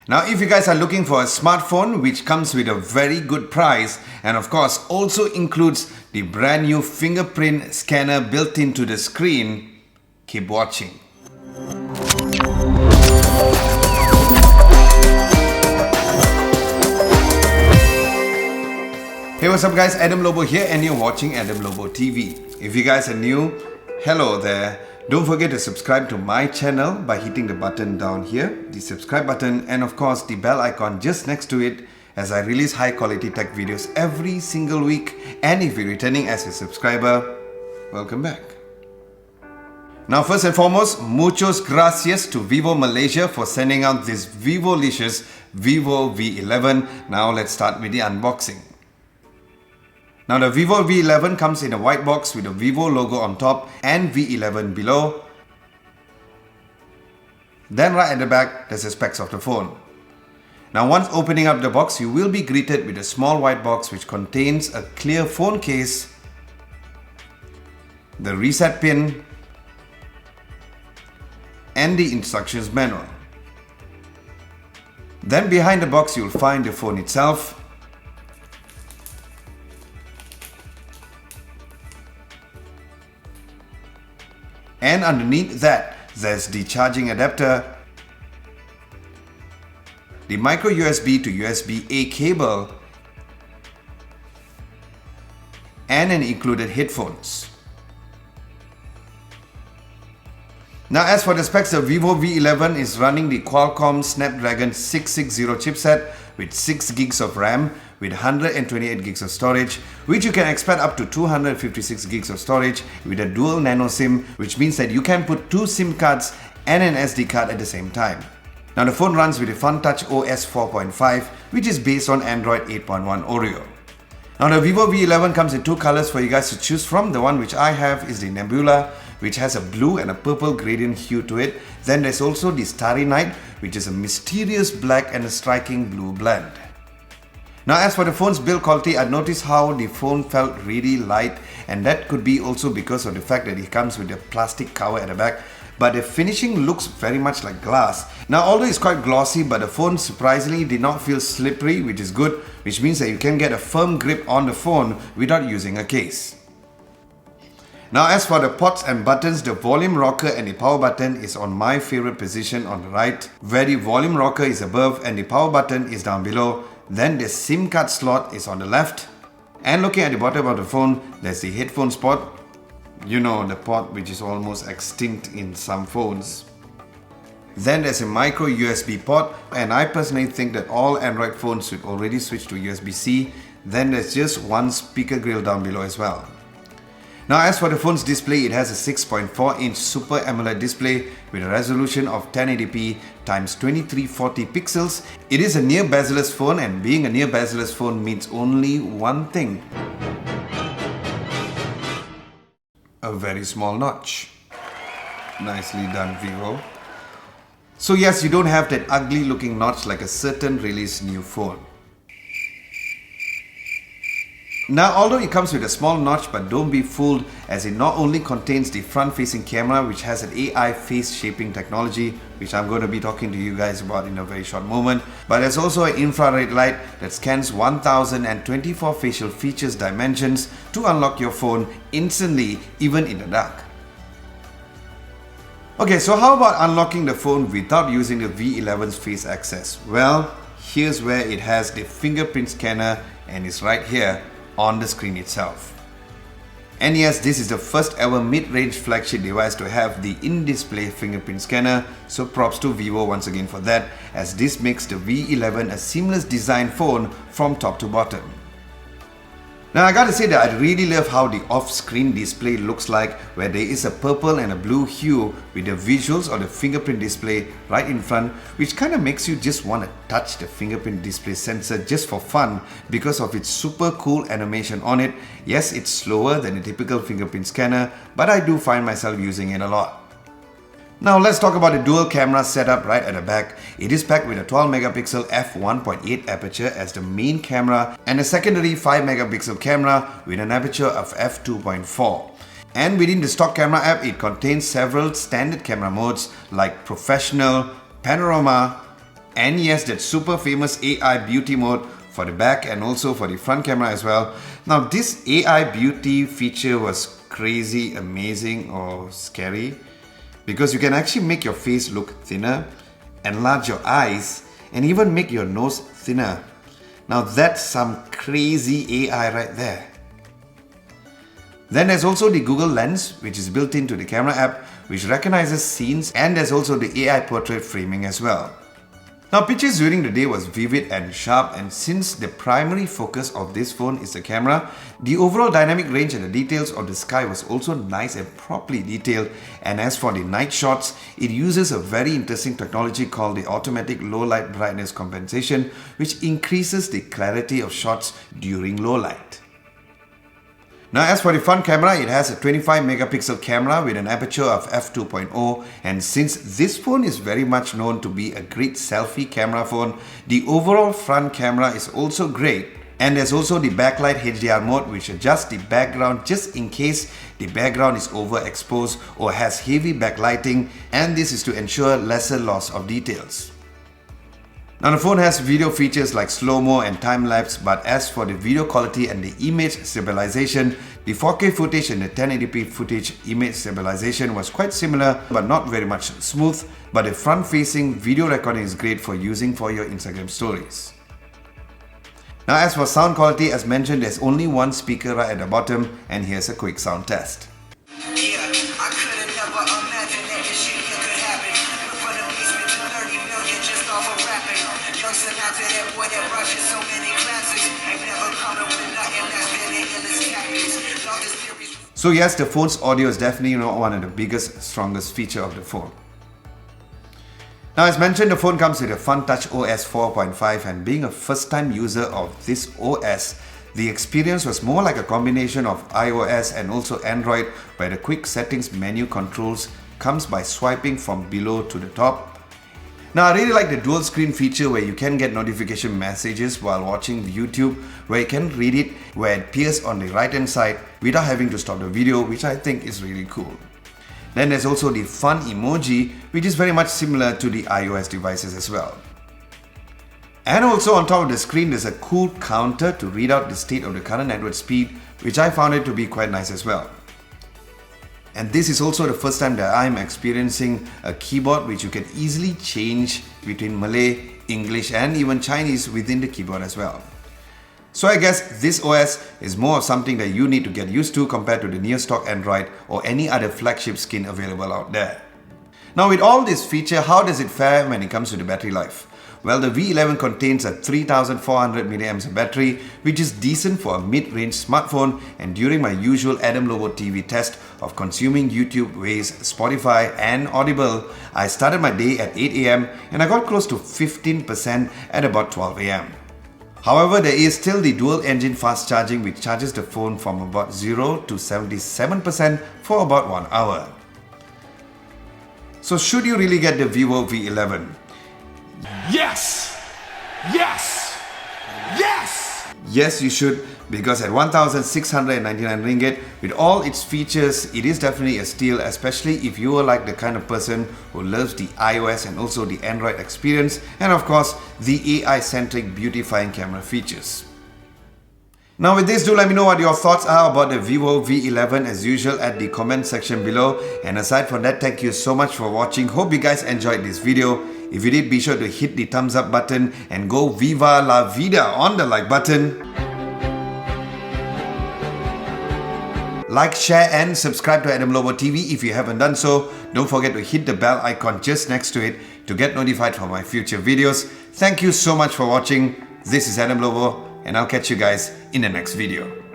Now, if you guys are looking for a smartphone which comes with a very good price and of course also includes the brand new fingerprint scanner built into the screen, keep watching. Hey, what's up guys, Adam Lobo here and you're watching Adam Lobo TV. If you guys are new, hello there. Don't forget to subscribe to my channel by hitting the button down here, the subscribe button, and of course the bell icon just next to it, as I release high quality tech videos every single week. And if you're returning as a subscriber, welcome back. Now first and foremost, muchos gracias to Vivo Malaysia for sending out this Vivo-licious Vivo V11. Now let's start with the unboxing. Now the Vivo V11 comes in a white box with a Vivo logo on top and V11 below. Then right at the back, there's the specs of the phone. Now once opening up the box, you will be greeted with a small white box which contains a clear phone case, the reset pin, and the instructions manual. Then behind the box, you'll find the phone itself. And underneath that, there's the charging adapter, the micro USB to USB-A cable, and an included headphones. Now as for the specs, the Vivo V11 is running the Qualcomm Snapdragon 660 chipset with 6 gigs of RAM with 128 gigs of storage, which you can expand up to 256 gigs of storage with a dual nano SIM, which means that you can put 2 SIM cards and an SD card at the same time. Now the phone runs with a FunTouch OS 4.5, which is based on Android 8.1 Oreo. Now the Vivo V11 comes in 2 colors for you guys to choose from. The one which I have is the Nebula, which has a blue and a purple gradient hue to it. Then there's also the Starry Night, which is a mysterious black and a striking blue blend. Now as for the phone's build quality, I noticed how the phone felt really light, and that could be also because of the fact that it comes with a plastic cover at the back, but the finishing looks very much like glass. Now although it's quite glossy, but the phone surprisingly did not feel slippery, which is good, which means that you can get a firm grip on the phone without using a case. Now as for the ports and buttons, the volume rocker and the power button is on my favorite position on the right, where the volume rocker is above and the power button is down below. Then the SIM card slot is on the left, and looking at the bottom of the phone, there's the headphone port. You know, the port which is almost extinct in some phones. Then there's a micro USB port, and I personally think that all Android phones should already switch to USB-C. Then there's just one speaker grill down below as well. Now as for the phone's display, it has a 6.4-inch Super AMOLED display with a resolution of 1080p x 2340 pixels. It is a near bezel-less phone, and being a near bezel-less phone means only one thing: a very small notch. Nicely done, Vivo. So yes, you don't have that ugly looking notch like a certain released new phone. Now although it comes with a small notch, but don't be fooled, as it not only contains the front-facing camera which has an AI face shaping technology, which I'm going to be talking to you guys about in a very short moment, but there's also an infrared light that scans 1024 facial features dimensions to unlock your phone instantly, even in the dark. Okay, so how about unlocking the phone without using the V11's face access? Well, here's where it has the fingerprint scanner, and it's right here on the screen itself. And yes, this is the first ever mid-range flagship device to have the in-display fingerprint scanner, so props to Vivo once again for that, as this makes the V11 a seamless design phone from top to bottom. Now I gotta say that I really love how the off-screen display looks like, where there is a purple and a blue hue with the visuals of the fingerprint display right in front, which kind of makes you just want to touch the fingerprint display sensor just for fun because of its super cool animation on it. Yes, it's slower than a typical fingerprint scanner, but I do find myself using it a lot. Now let's talk about the dual camera setup right at the back. It is packed with a 12 megapixel f1.8 aperture as the main camera and a secondary 5 megapixel camera with an aperture of f2.4. And within the stock camera app, it contains several standard camera modes like professional, panorama, and yes, that super famous AI beauty mode for the back and also for the front camera as well. Now this AI beauty feature was crazy, amazing or scary because you can actually make your face look thinner, enlarge your eyes and even make your nose thinner. Now that's some crazy AI right there. Then there's also the Google Lens, which is built into the camera app, which recognizes scenes, and there's also the AI portrait framing as well. Now pictures during the day was vivid and sharp, and since the primary focus of this phone is the camera, the overall dynamic range and the details of the sky was also nice and properly detailed. And as for the night shots, it uses a very interesting technology called the automatic low light brightness compensation, which increases the clarity of shots during low light. Now as for the front camera, it has a 25 megapixel camera with an aperture of f2.0, and since this phone is very much known to be a great selfie camera phone, the overall front camera is also great. And there's also the backlight HDR mode, which adjusts the background just in case the background is overexposed or has heavy backlighting, and this is to ensure lesser loss of details. Now the phone has video features like slow-mo and time-lapse, but as for the video quality and the image stabilization, the 4K footage and the 1080p footage image stabilization was quite similar but not very much smooth, but the front-facing video recording is great for using for your Instagram stories. Now as for sound quality, as mentioned, there's only one speaker right at the bottom, and here's a quick sound test. So yes, the phone's audio is definitely not one of the biggest, strongest feature of the phone. Now as mentioned, the phone comes with a Fun Touch OS 4.5, and being a first-time user of this OS, the experience was more like a combination of iOS and also Android, where the quick settings menu controls comes by swiping from below to the top. Now I really like the dual screen feature where you can get notification messages while watching YouTube, where you can read it where it appears on the right hand side without having to stop the video, which I think is really cool. Then there's also the fun emoji, which is very much similar to the iOS devices as well. And also on top of the screen there's a cool counter to read out the state of the current network speed, which I found it to be quite nice as well. And this is also the first time that I'm experiencing a keyboard which you can easily change between Malay, English and even Chinese within the keyboard as well. So I guess this OS is more of something that you need to get used to compared to the near stock Android or any other flagship skin available out there. Now with all this feature, how does it fare when it comes to the battery life? Well, the V11 contains a 3400 mAh battery, which is decent for a mid-range smartphone, and during my usual adamlobo TV test of consuming YouTube, Waze, Spotify and Audible, I started my day at 8 AM and I got close to 15% at about 12 AM. However, there is still the dual engine fast charging, which charges the phone from about 0 to 77% for about 1 hour. So should you really get the Vivo V11? Yes! Yes! Yes! Yes, you should, because at 1,699 ringgit, with all its features, it is definitely a steal, especially if you are like the kind of person who loves the iOS and also the Android experience, and of course, the AI-centric beautifying camera features. Now with this, do let me know what your thoughts are about the Vivo V11 as usual at the comment section below. And aside from that, thank you so much for watching. Hope you guys enjoyed this video. If you did, be sure to hit the thumbs up button and go Viva La Vida on the like button. Like, share and subscribe to adamlobo TV if you haven't done so. Don't forget to hit the bell icon just next to it to get notified for my future videos. Thank you so much for watching. This is Adam Lobo, and I'll catch you guys in the next video.